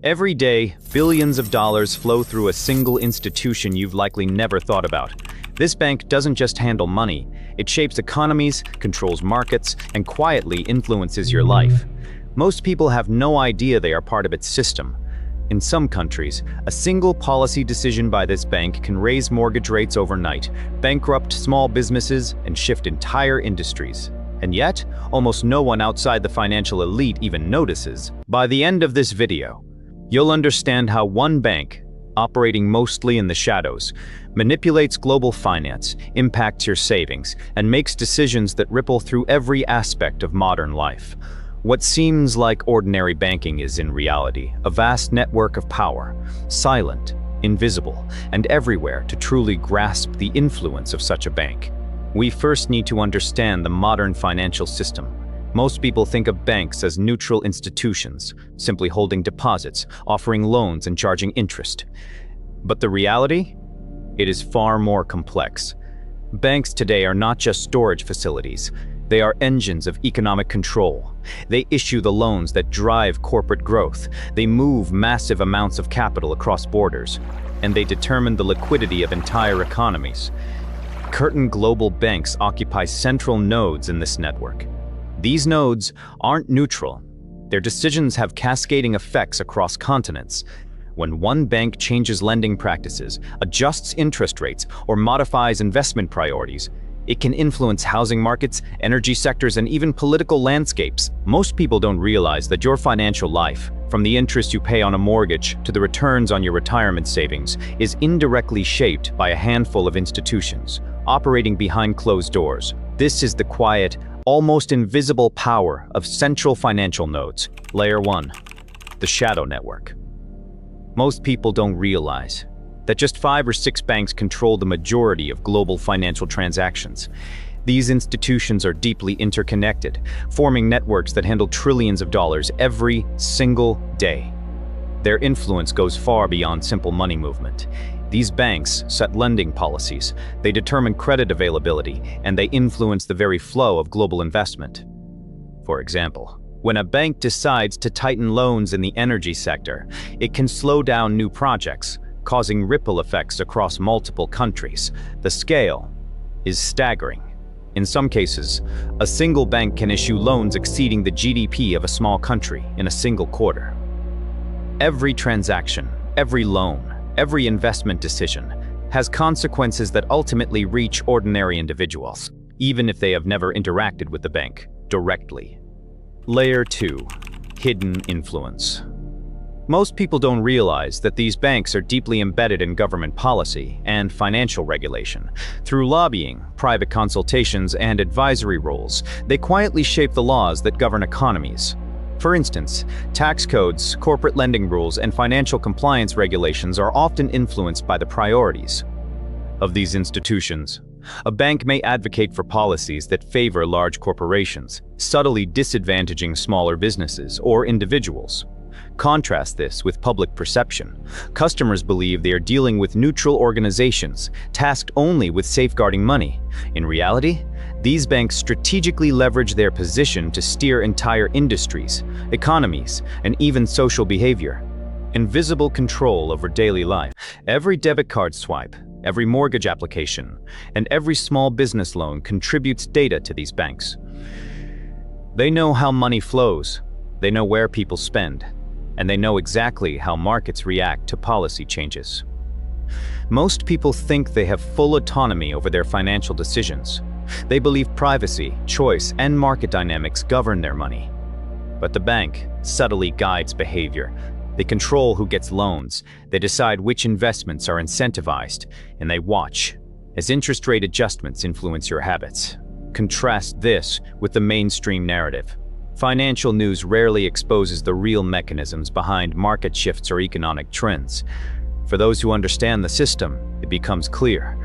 Every day, billions of dollars flow through a single institution you've likely never thought about. This bank doesn't just handle money, it shapes economies, controls markets, and quietly influences your life. Most people have no idea they are part of its system. In some countries, a single policy decision by this bank can raise mortgage rates overnight, bankrupt small businesses, and shift entire industries. And yet, almost no one outside the financial elite even notices. By the end of this video, you'll understand how one bank, operating mostly in the shadows, manipulates global finance, impacts your savings, and makes decisions that ripple through every aspect of modern life. What seems like ordinary banking is in reality a vast network of power, silent, invisible, and everywhere to truly grasp the influence of such a bank. We first need to understand the modern financial system. Most people think of banks as neutral institutions, simply holding deposits, offering loans, and charging interest. But the reality? It is far more complex. Banks today are not just storage facilities. They are engines of economic control. They issue the loans that drive corporate growth. They move massive amounts of capital across borders. And they determine the liquidity of entire economies. Certain global banks occupy central nodes in this network. These nodes aren't neutral. Their decisions have cascading effects across continents. When one bank changes lending practices, adjusts interest rates, or modifies investment priorities, it can influence housing markets, energy sectors, and even political landscapes. Most people don't realize that your financial life, from the interest you pay on a mortgage to the returns on your retirement savings, is indirectly shaped by a handful of institutions, operating behind closed doors. This is the quiet, almost invisible power of central financial nodes. Layer 1, the shadow network. Most people don't realize that just 5 or 6 banks control the majority of global financial transactions. These institutions are deeply interconnected, forming networks that handle trillions of dollars every single day. Their influence goes far beyond simple money movement. These banks set lending policies, they determine credit availability, and they influence the very flow of global investment. For example, when a bank decides to tighten loans in the energy sector, it can slow down new projects, causing ripple effects across multiple countries. The scale is staggering. In some cases, a single bank can issue loans exceeding the GDP of a small country in a single quarter. Every transaction, every loan, every investment decision has consequences that ultimately reach ordinary individuals, even if they have never interacted with the bank directly. Layer 2, hidden influence. Most people don't realize that these banks are deeply embedded in government policy and financial regulation. Through lobbying, private consultations, and advisory roles, they quietly shape the laws that govern economies. For instance, tax codes, corporate lending rules, and financial compliance regulations are often influenced by the priorities of these institutions. A bank may advocate for policies that favor large corporations, subtly disadvantaging smaller businesses or individuals. Contrast this with public perception. Customers believe they are dealing with neutral organizations, tasked only with safeguarding money. In reality, these banks strategically leverage their position to steer entire industries, economies, and even social behavior. Invisible control over daily life. Every debit card swipe, every mortgage application, and every small business loan contributes data to these banks. They know how money flows, they know where people spend, and they know exactly how markets react to policy changes. Most people think they have full autonomy over their financial decisions. They believe privacy, choice, and market dynamics govern their money. But the bank subtly guides behavior. They control who gets loans, they decide which investments are incentivized, and they watch as interest rate adjustments influence your habits. Contrast this with the mainstream narrative. Financial news rarely exposes the real mechanisms behind market shifts or economic trends. For those who understand the system, it becomes clear.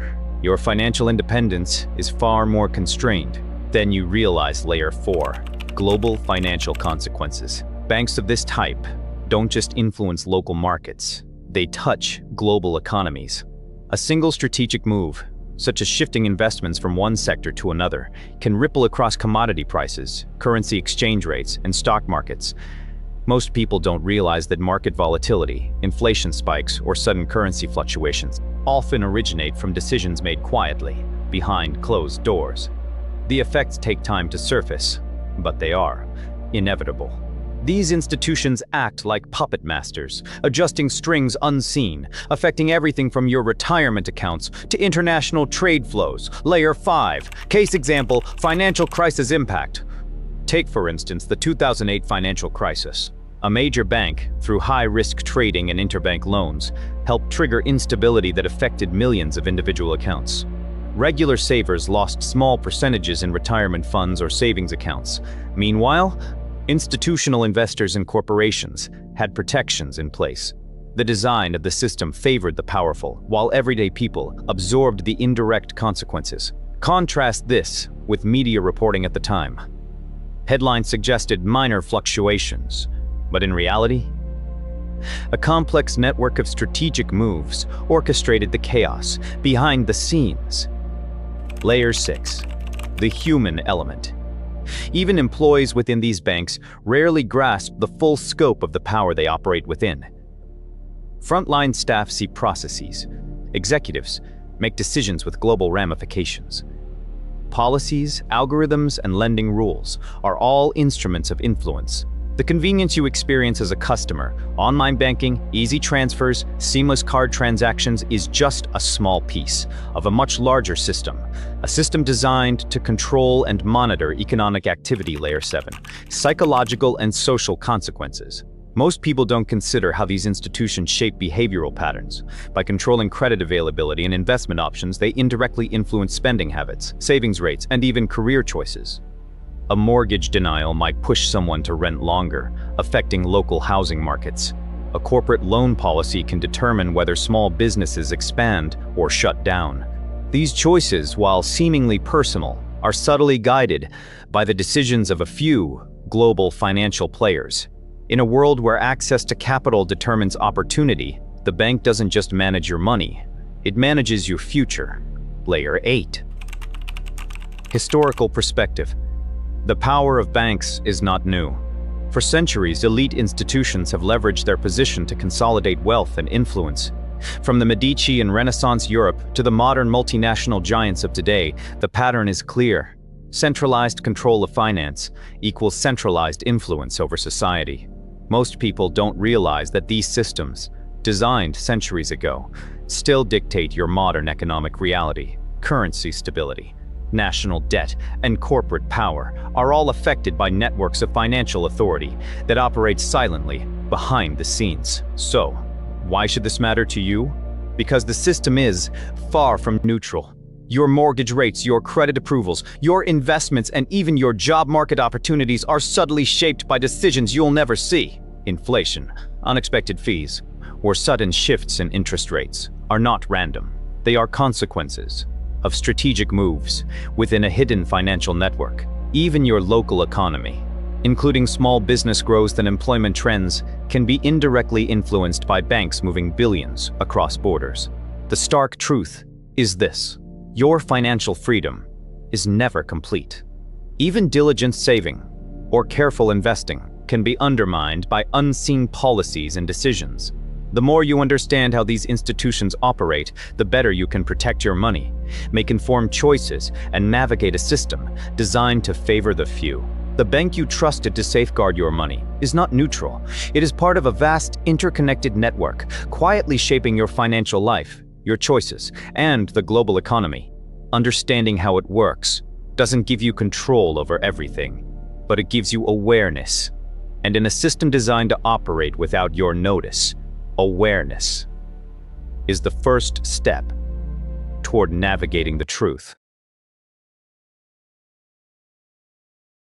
Your financial independence is far more constrained than you realize. Layer 4, global financial consequences. Banks of this type don't just influence local markets, they touch global economies. A single strategic move, such as shifting investments from one sector to another, can ripple across commodity prices, currency exchange rates, and stock markets. Most people don't realize that market volatility, inflation spikes, or sudden currency fluctuations often originate from decisions made quietly, behind closed doors. The effects take time to surface, but they are inevitable. These institutions act like puppet masters, adjusting strings unseen, affecting everything from your retirement accounts to international trade flows. Layer 5. Case example, financial crisis impact. Take, for instance, the 2008 financial crisis. A major bank, through high-risk trading and interbank loans, helped trigger instability that affected millions of individual accounts. Regular savers lost small percentages in retirement funds or savings accounts. Meanwhile, institutional investors and corporations had protections in place. The design of the system favored the powerful, while everyday people absorbed the indirect consequences. Contrast this with media reporting at the time. Headlines suggested minor fluctuations, but in reality, a complex network of strategic moves orchestrated the chaos behind the scenes. Layer 6. The human element. Even employees within these banks rarely grasp the full scope of the power they operate within. Frontline staff see processes. Executives make decisions with global ramifications. Policies, algorithms, and lending rules are all instruments of influence. The convenience you experience as a customer, online banking, easy transfers, seamless card transactions is just a small piece of a much larger system. A system designed to control and monitor economic activity. Layer 7. Psychological and social consequences. Most people don't consider how these institutions shape behavioral patterns. By controlling credit availability and investment options, they indirectly influence spending habits, savings rates, and even career choices. A mortgage denial might push someone to rent longer, affecting local housing markets. A corporate loan policy can determine whether small businesses expand or shut down. These choices, while seemingly personal, are subtly guided by the decisions of a few global financial players. In a world where access to capital determines opportunity, the bank doesn't just manage your money, it manages your future. Layer 8. Historical perspective. The power of banks is not new. For centuries, elite institutions have leveraged their position to consolidate wealth and influence. From the Medici and Renaissance Europe to the modern multinational giants of today, the pattern is clear. Centralized control of finance equals centralized influence over society. Most people don't realize that these systems, designed centuries ago, still dictate your modern economic reality. Currency stability, national debt, and corporate power are all affected by networks of financial authority that operate silently behind the scenes. So, why should this matter to you? Because the system is far from neutral. Your mortgage rates, your credit approvals, your investments, and even your job market opportunities are subtly shaped by decisions you'll never see. Inflation, unexpected fees, or sudden shifts in interest rates are not random. They are consequences of strategic moves within a hidden financial network. Even your local economy, including small business growth and employment trends, can be indirectly influenced by banks moving billions across borders. The stark truth is this: your financial freedom is never complete. Even diligent saving or careful investing can be undermined by unseen policies and decisions. The more you understand how these institutions operate, the better you can protect your money, make informed choices, and navigate a system designed to favor the few. The bank you trusted to safeguard your money is not neutral. It is part of a vast, interconnected network, quietly shaping your financial life, your choices, and the global economy. Understanding how it works doesn't give you control over everything, but it gives you awareness. And in a system designed to operate without your notice, awareness is the first step toward navigating the truth.